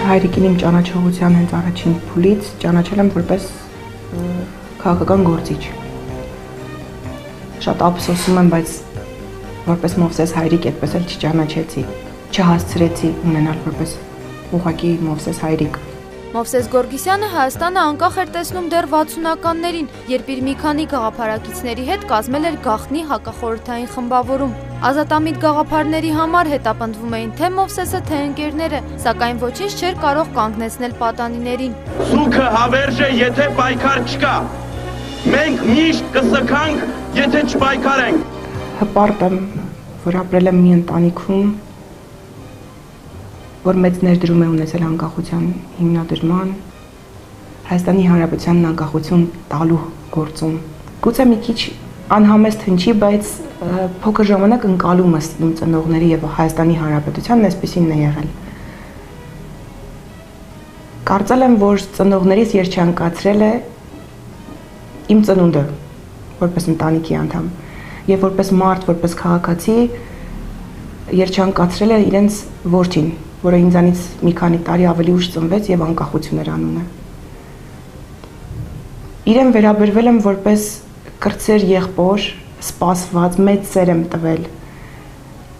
հայրիկին իմ ճանաչողության հենց առաջին փուլից ճանաչել եմ որպես քաղաքական գործիչ։ Շատ ափսոսում եմ, բայց որպես Մովսես հայրիկ այդպես էլ չճանաչեցի, չհասցրեցի ունենալ որպես ուղղակի Մովսես հայրիկ։ Մովսես Գորգիսյանը Հայաստանը անկախ էր տեսնում դեռ 60-ականներին, երբ իր մի քանի գաղափարակիցների հետ կազմել էր գաղտնի հակախորհրդային խմբավորում։ Ազատամիտ գաղափարների համար հետապնդվում էին թե Մովսեսը, թե ընկերները, սակայն ոչինչ չէր կարող կանգնեցնել պատանիներին։ Սուքը հավերժ է, եթե պայքար չկա։ Մենք միշտ կսքանք, եթե չպայքարենք։ Հպարտ եմ, որ ապրել եմ մի ընտանիքում, որ մեծ ներդրում է ունեցել անկախության հիմնադրման, Հայաստանի Հանրապետությանն անկախություն տալու գործում։ Գուցե մի քիչ անհամեստ հնչի, բայց փոքր ժամանակ ընկալումս իմ ծնողների եւ Հայաստանի Հանրապետությանն այսպեսին է եղել։ Կարծել եմ, որ ծնողներիս երջանկացրել է իմ ծնունդը, որպես ընտանիքի անդամ, եւ որպես մարդ, որպես քաղաքացի երջանկացրել է իրենց որդին, որը ինձանից մի քանի տարի ավելի ուշ ծնվեց եւ անկախություն էր անունը։ Իրեն վերաբերվել եմ որպես կրտսեր եղբոր, սպասված, մեծ սեր եմ տվել,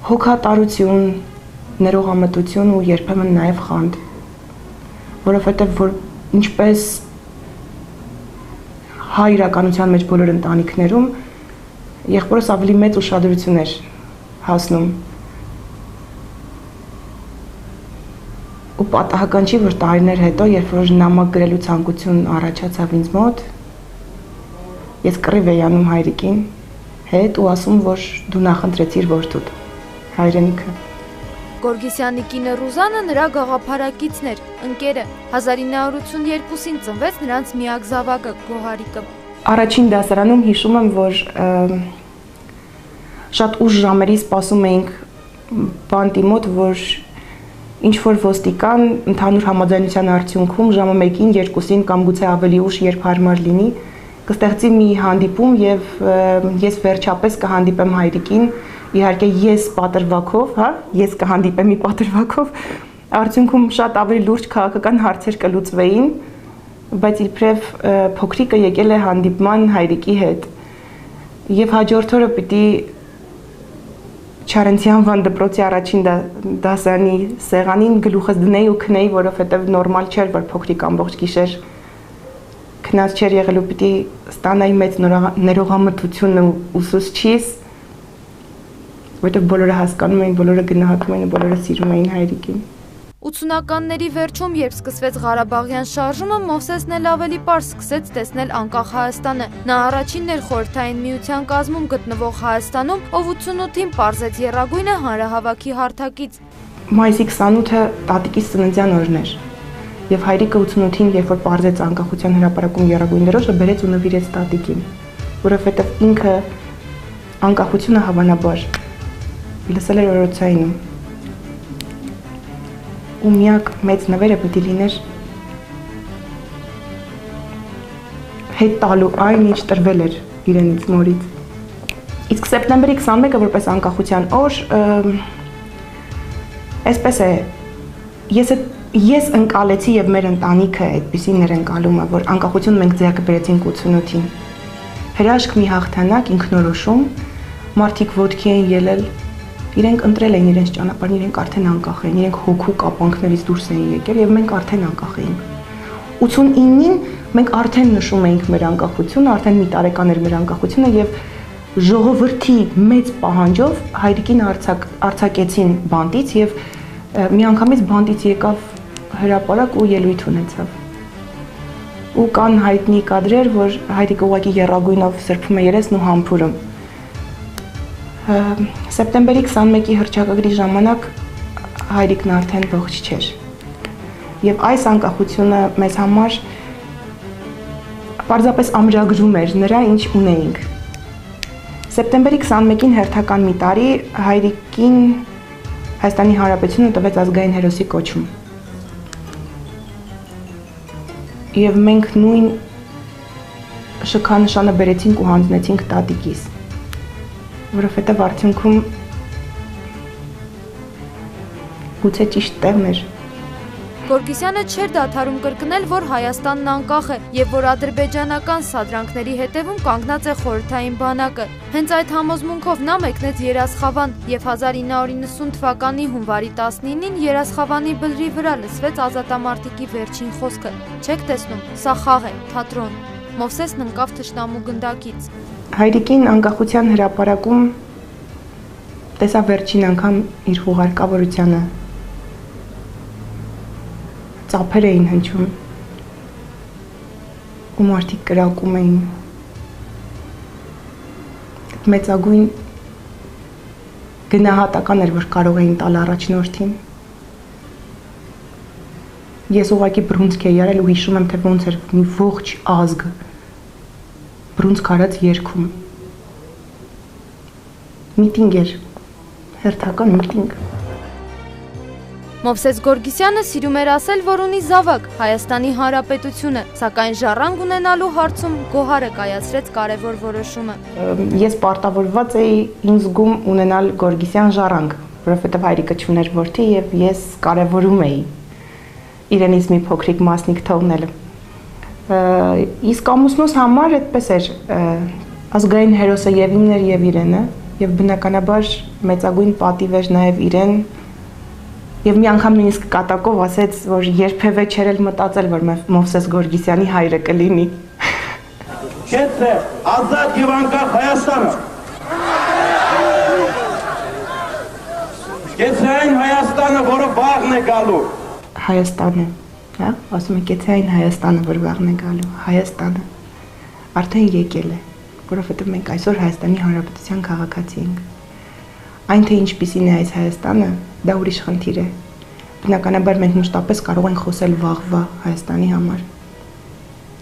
հոգատարություն, ներողամտություն ու երբեմն նաեւ խանդ, որովհետեւ որ ինչպես հայ իրականության մեջ բոլոր ընտանիքներում եղբորս ավելի մեծ ուշադրություն էր հասնում։ Ու պատահական չի, որ տարիներ հետո, երբ որ նամակ գրելու ցանկություն առաջացավ ինձ մոտ, ես կռիվ էի անում հայրիկին հետ ու ասում, որ դու նախընտրեցիր որդուդ, հայրենիքը։ Գորգիսյանի կինը Ռուզանը նրա գաղափարակիցն էր, ընկերը։ 1982-ին ծնվեց նրանց միակ զավակը Գոհարիկը։ Առաջին դասարանում հիշում եմ, որ շատ ուշ ժամերի սպասում էինք բանտի մոտ, որ ինչ-որ ոստիկան ընդհանուր համաձայնության արդյունքում ժամը 1-ին, 2-ին կամ գուցե ավելի ուշ, երբ հարմար լինի, կստեղծի մի հանդիպում եւ ես վերջապես կհանդիպեմ հայրիկին, իհարկե ես պատրվակով, ես կհանդիպեմ պատրվակով, արդյունքում շատ ավելի լուրջ քաղաքական հարցեր կլուծվեին, բայց իբրև փոքրիկը եկել է հանդիպման հայրիկի հետ եւ հաջորդ օրը պիտի Չարենցյան Վան դպրոցի առաջին դասարանի սեղանին գլուխս դնեի ու քնեի, որովհետև նորմալ չէր, որ փոքրիկ ամբողջ գիշեր քնած չէր եղել ու պիտի ստանայի մեծ ներողամտություն ու ուսուցչից, որովհետև բոլորը հասկանում էին, բոլորը գնահատում էին ու բոլորը սիրում էին հայրիկին։ 80-ականների վերջում, երբ սկսվեց Ղարաբաղյան շարժումը, Մովսեսն էլ ավելի պարզ սկսեց տեսնել անկախ Հայաստանը։ Նա առաջինն էր Խորհրդային Միության կազմում գտնվող Հայաստանում, ով 88-ին պարզեց եռագույնը հանրահավաքի հարթակից։ Մայիսի 28-ը տատիկիս ծննդյան օրն էր, եւ հայրիկը 88-ին, երբ որ պարզեց անկախության հրապարակում եռագույն դրոշը, բերեց ու նվիրեց տատիկին, որովհետեւ ինքը անկախությունը հավանաբար լսել էր օրոցայինում։ Ու միակ մեծ նվերը պիտի լիներ հետ տալու այն, ինչ տրվել էր իրենից մորից։ Իսկ սեպտեմբերի 21-ը որպես անկախության օր, այսպես է, ես ընկալեցի եւ մեր ընտանիքը այդպիսին էր ընկալումը, որ անկախություն մենք ձեռք բերեցինք 88-ին։ Հրաշք մի հաղթանակ, ինքնորոշում, մարդիկ ոտքի էին ելել, իրենք ընտրել էին իրենց ճանապարհն, իրենք արդեն անկախ էին, իրենք հոգու կապանքներից դուրս էին եկել եւ մենք արդեն անկախ էինք։ 89-ին մենք արդեն նշում էինք մեր անկախությունը, արդեն մի տարեկան էր մեր անկախությունը եւ ժողովրդի մեծ պահանջով հայրիկին արձակեցին բանտից եւ միանգամից բանտից եկավ հրապարակ ու ելույթ ունեցավ։ Ու կան հայտնի կադրեր, որ հայրիկը ուղղակի եռագույնով սրբում է երեսն ու համբուրում։ Սեպտեմբերի 21-ի հռչակագրի ժամանակ հայրիկն արդեն ողջ չէր։ Եվ այս անկախությունը մեզ համար պարզապես ամրագրում էր նրա ինչ ունեինք։ Սեպտեմբերի 21-ին հերթական մի տարի հայրիկին Հայաստանի Հանրապետությունը տվեց ազգային հերոսի կոչում։ Եվ մենք նույն շքանշանը բերեցինք ու հանձնեցինք տատիկիս, որովհետև արդյունքում գուցե ճիշտ տեղն էր Գորգիսյանը չէր դադարում կրկնել, որ Հայաստանն անկախ է եւ որ ադրբեջանական սադրանքների հետևում կանգնած է խորհրդային բանակը։ Հենց այդ համոզմունքով նա մեկնեց Երասխավան եւ 1990 թվականի հունվարի 19-ին Երասխավանի բլրի վրա լսվեց ազատամարտիկի վերջին խոսքը. «Չեք տեսնում, սա խաղ է, թատրոն»։ Մովսեսն ընկավ թշնամու գնդակից։ Հայրիկին անկախության հրապարակում տեսա վերջին անգամ իր հուղարկավորությանը։ Ծափեր էին հնչում ու մարդիկ կրակում էին։ Մեծագույն գնահատական էր, որ կարող էին տալ առաջնորդին։ Ես ուղղակի բռունցք էի արել ու հիշում եմ, թե ոնց էր մի ողջ ազգ բռունցք արած երգում։ Միտինգ էր, հերթական միտինգ։ Մովսես Գորգիսյանը սիրում էր ասել, որ ունի զավակ Հայաստանի Հանրապետությունը, սակայն ժառանգ ունենալու հարցում գոհարը կայացրեց կարևոր որոշումը։ Ես պարտավորված էի ինձ զգում ունենալ Գորգիսյան ժառանգ, որովհետև հայրիկը չուներ որդի եւ ես կարևորում էի իրենից մի փոքրիկ մասնիկ թողնելը։ Իսկ ամուսնուս համար այդպես էր, ազգային հերոսը եւ իմն էր եւ իրենը, եւ բնականաբար մեծագույն պատիվ էր նաեւ իրեն։ Եվ մի անգամ նույնիսկ կատակով ասեց, որ երբևէ չէր էլ մտածել, որ Մովսես Գորգիսյանի հայրը կլինի։ Չէ՞ թե ազատ եւ անկախ Հայաստանը։ Կեցե այն Հայաստանը, որը վաղն է գալու։ Հայաստանը, հա, ասում են կեցե այն Հայաստանը, որ վաղն է գալու։ Հայաստանը արդեն եկել է, որովհետեւ մենք այսօր Հայաստանի Հանրապետության քաղաքացի ենք։ Այն թե ինչպիսին է այս Հայաստանը, դա ուրիշ խնդիր է։ Բնականաբար մենք մշտապես կարող ենք խոսել վաղվա Հայաստանի համար։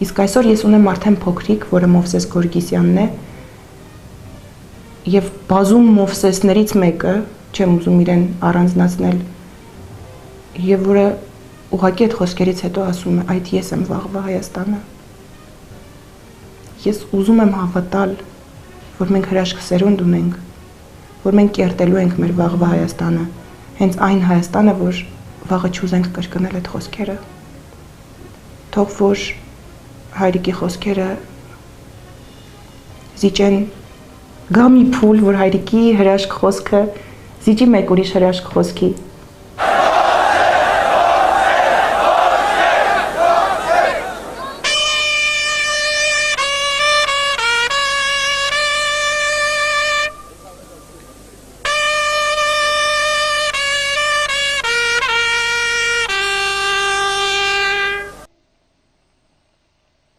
Իսկ այսօր ես ունեմ արդեն փոքրիկ, որը Մովսես Գորգիսյանն է, եւ բազում Մովսեսներից մեկը, չեմ ուզում իրեն առանձնացնել, եւ որը ուղղակի այդ խոսքերից հետո ասում է, այդ ես եմ վաղվա Հայաստանը։ Ես ուզում եմ հավատալ, որ մենք հրաշք սերունդ ունենք, որ մենք կերտելու ենք մեր վաղվա Հայաստանը, հենց այն Հայաստանը, որ վաղը չուզենք կրկնել այդ խոսքերը։ Թող որ հայրիկի խոսքերը զիջեն գամի փուլ, որ հայրիկի հրաշք խոսքը զիջի մեկ ուրիշ հրաշք խոսքի։